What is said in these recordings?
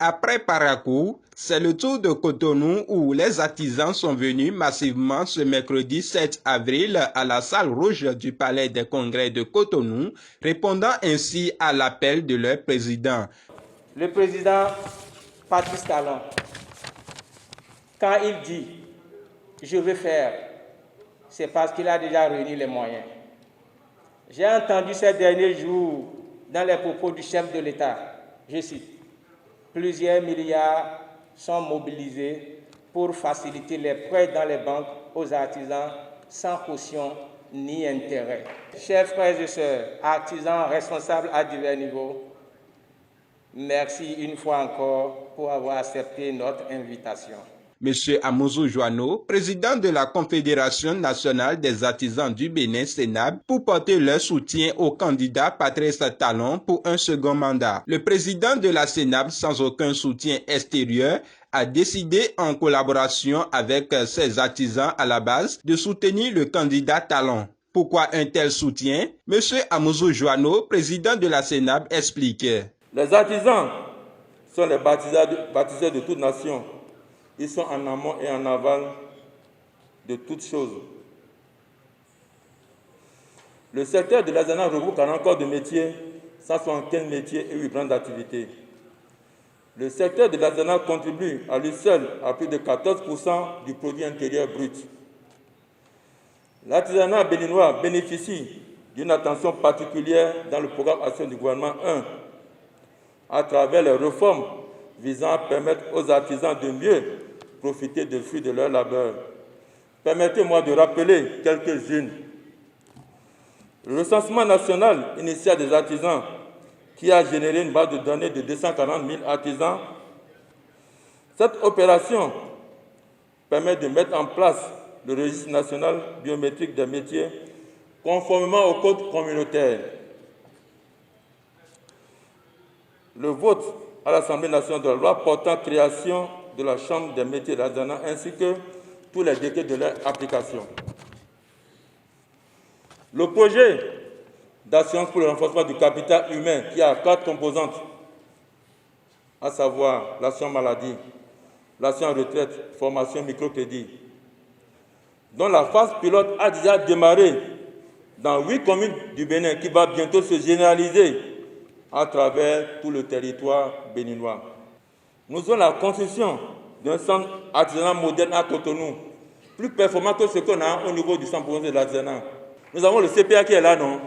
Après Parakou, c'est le tour de Cotonou où les artisans sont venus massivement ce mercredi 7 avril à la salle rouge du Palais des Congrès de Cotonou, répondant ainsi à l'appel de leur président. Le président Patrice Talon, quand il dit « je veux faire », c'est parce qu'il a déjà réuni les moyens. J'ai entendu ces derniers jours dans les propos du chef de l'État, je cite, « plusieurs milliards sont mobilisés pour faciliter les prêts dans les banques aux artisans sans caution ni intérêt. » Chers frères et sœurs, artisans responsables à divers niveaux, merci une fois encore pour avoir accepté notre invitation. Monsieur Amouzou Joanneau, président de la Confédération nationale des artisans du Bénin, CENAB, pour porter leur soutien au candidat Patrice Talon pour un second mandat. Le président de la CENAB, sans aucun soutien extérieur, a décidé, en collaboration avec ses artisans à la base, de soutenir le candidat Talon. Pourquoi un tel soutien? Monsieur Amouzou Joanneau, président de la CENAB, explique. Les artisans sont les baptiseurs de toute nation. Ils sont en amont et en aval de toutes choses. Le secteur de l'artisanat regroupe 40 corps de métiers, 175 métiers et 8 branches d'activité. Le secteur de l'artisanat contribue à lui seul à plus de 14% du produit intérieur brut. L'artisanat béninois bénéficie d'une attention particulière dans le programme Action du gouvernement 1 à travers les réformes visant à permettre aux artisans de mieux profiter des fruits de leur labeur. Permettez-moi de rappeler quelques-unes. Le recensement national initial des artisans qui a généré une base de données de 240 000 artisans. Cette opération permet de mettre en place le registre national biométrique des métiers conformément au code communautaire. Le vote à l'Assemblée nationale de la loi portant création de la Chambre des métiers de l'artisanat ainsi que tous les décrets de leur application. Le projet d'assurance pour le renforcement du capital humain qui a 4 composantes, à savoir l'assurance maladie, l'assurance retraite, formation, microcrédit, dont la phase pilote a déjà démarré dans 8 communes du Bénin qui va bientôt se généraliser à travers tout le territoire béninois. Nous avons la construction d'un centre artisanal moderne à Cotonou, plus performant que ce qu'on a au niveau du centre de l'artisanat. Nous avons le CPA qui est là, non?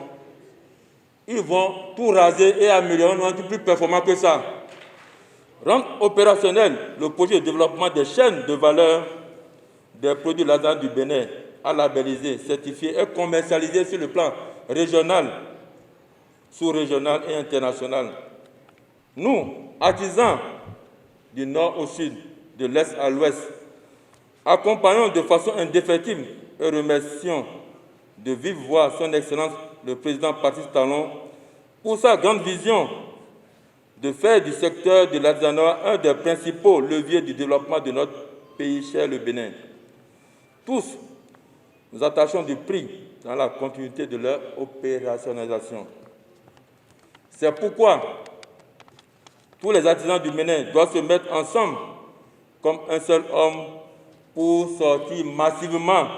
Ils vont tout raser et améliorer, nous rendons plus performant que ça. Rendre opérationnel le projet de développement des chaînes de valeur des produits de l'artisanat du Bénin à labelliser, certifier et commercialiser sur le plan régional, sous-régional et international. Nous, artisans du nord au sud, de l'est à l'ouest, accompagnons de façon indéfectible et remercions de vive voix son Excellence le président Patrice Talon pour sa grande vision de faire du secteur de l'artisanat un des principaux leviers du développement de notre pays cher, le Bénin. Tous, nous attachons du prix dans la continuité de leur opérationnalisation. C'est pourquoi tous les artisans du Bénin doivent se mettre ensemble comme un seul homme pour sortir massivement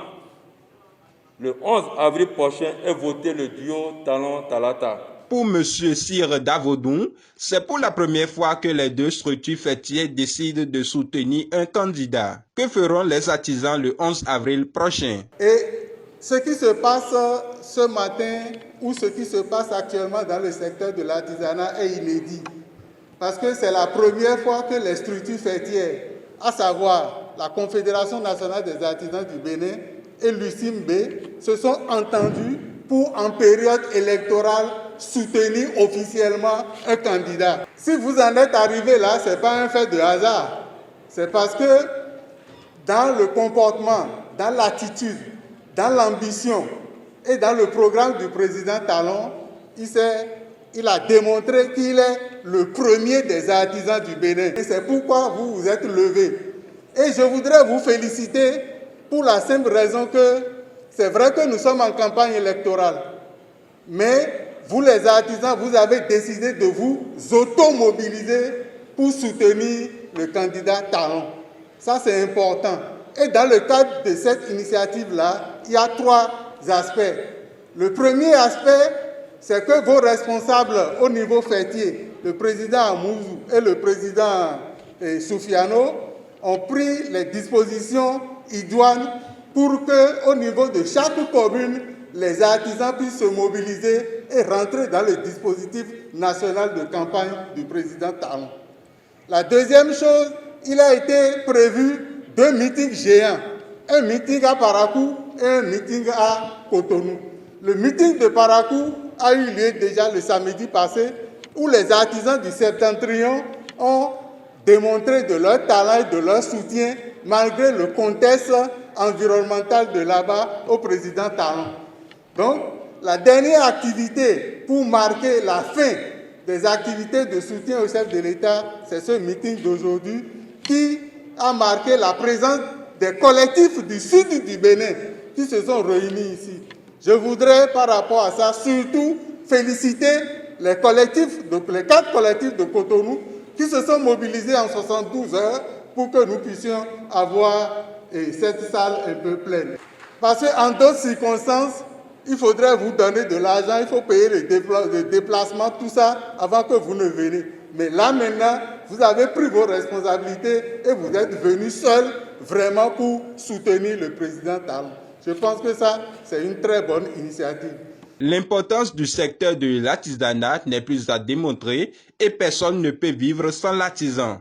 le 11 avril prochain et voter le duo Talon-Talata. Pour M. Sire Davodoun, c'est pour la première fois que les deux structures fêtières décident de soutenir un candidat. Que feront les artisans le 11 avril prochain? Et ce qui se passe ce matin ou ce qui se passe actuellement dans le secteur de l'artisanat est inédit. Parce que c'est la première fois que les structures fêtières, à savoir la Confédération nationale des artisans du Bénin et l'UCIMB, se sont entendus pour, en période électorale, soutenir officiellement un candidat. Si vous en êtes arrivé là, ce n'est pas un fait de hasard. C'est parce que dans le comportement, dans l'attitude, dans l'ambition et dans le programme du président Talon, il a démontré qu'il est le premier des artisans du Bénin. Et c'est pourquoi vous vous êtes levés. Et je voudrais vous féliciter pour la simple raison que c'est vrai que nous sommes en campagne électorale, mais vous les artisans, vous avez décidé de vous automobiliser pour soutenir le candidat Talon. Ça, c'est important. Et dans le cadre de cette initiative-là, il y a 3 aspects. Le premier aspect, c'est que vos responsables au niveau fêtier, le président Amouzou et le président Soufiano, ont pris les dispositions idoines pour qu'au niveau de chaque commune, les artisans puissent se mobiliser et rentrer dans le dispositif national de campagne du président Talon. La deuxième chose, il a été prévu 2 meetings géants, un meeting à Parakou et un meeting à Cotonou. Le meeting de Parakou a eu lieu déjà le samedi passé, où les artisans du Septentrion ont démontré de leur talent et de leur soutien, malgré le contexte environnemental de là-bas, au président Talon. Donc, la dernière activité pour marquer la fin des activités de soutien au chef de l'État, c'est ce meeting d'aujourd'hui qui a marqué la présence des collectifs du sud du Bénin qui se sont réunis ici. Je voudrais, par rapport à ça, surtout féliciter les 4 collectifs de Cotonou qui se sont mobilisés en 72 heures pour que nous puissions avoir cette salle un peu pleine. Parce qu'en d'autres circonstances, il faudrait vous donner de l'argent, il faut payer le déplacement, tout ça, avant que vous ne veniez. Mais là, maintenant, vous avez pris vos responsabilités et vous êtes venus seuls vraiment pour soutenir le président Talon. Je pense que ça, c'est une très bonne initiative. L'importance du secteur de l'artisanat n'est plus à démontrer et personne ne peut vivre sans l'artisan.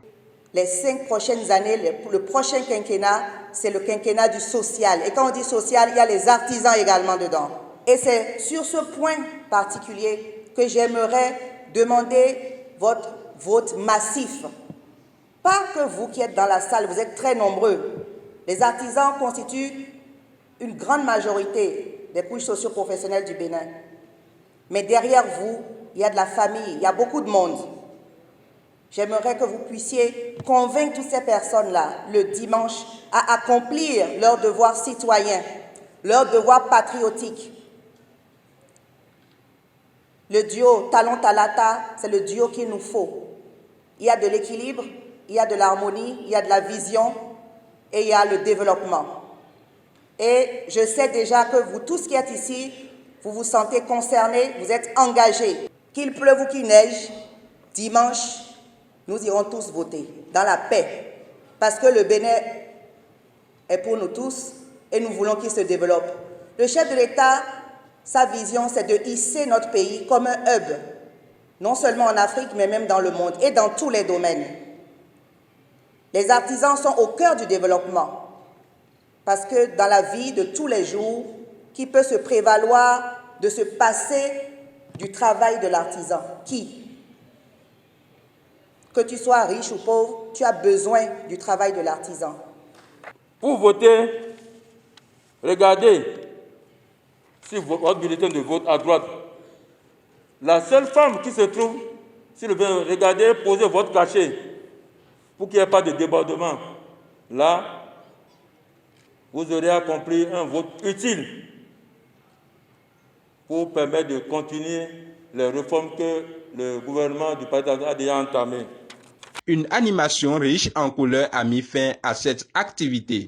Les 5 prochaines années, le prochain quinquennat, c'est le quinquennat du social. Et quand on dit social, il y a les artisans également dedans. Et c'est sur ce point particulier que j'aimerais demander votre vote massif. Pas que vous qui êtes dans la salle, vous êtes très nombreux. Les artisans constituent une grande majorité des couches socio-professionnelles du Bénin. Mais derrière vous, il y a de la famille, il y a beaucoup de monde. J'aimerais que vous puissiez convaincre toutes ces personnes-là, le dimanche, à accomplir leur devoir citoyen, leur devoir patriotique. Le duo Talon-Talata, c'est le duo qu'il nous faut. Il y a de l'équilibre, il y a de l'harmonie, il y a de la vision et il y a le développement. Et je sais déjà que vous tous qui êtes ici, vous vous sentez concernés, vous êtes engagés. Qu'il pleuve ou qu'il neige, dimanche, nous irons tous voter dans la paix. Parce que le Bénin est pour nous tous et nous voulons qu'il se développe. Le chef de l'État, sa vision, c'est de hisser notre pays comme un hub, non seulement en Afrique, mais même dans le monde et dans tous les domaines. Les artisans sont au cœur du développement. Parce que dans la vie de tous les jours, qui peut se prévaloir de se passer du travail de l'artisan? Qui? Que tu sois riche ou pauvre, tu as besoin du travail de l'artisan. Pour voter, regardez sur votre bulletin de vote à droite. La seule femme qui se trouve, si vous regardez, posez votre cachet pour qu'il n'y ait pas de débordement. Là, vous aurez accompli un vote utile pour permettre de continuer les réformes que le gouvernement du parti a déjà entamées. Une animation riche en couleurs a mis fin à cette activité.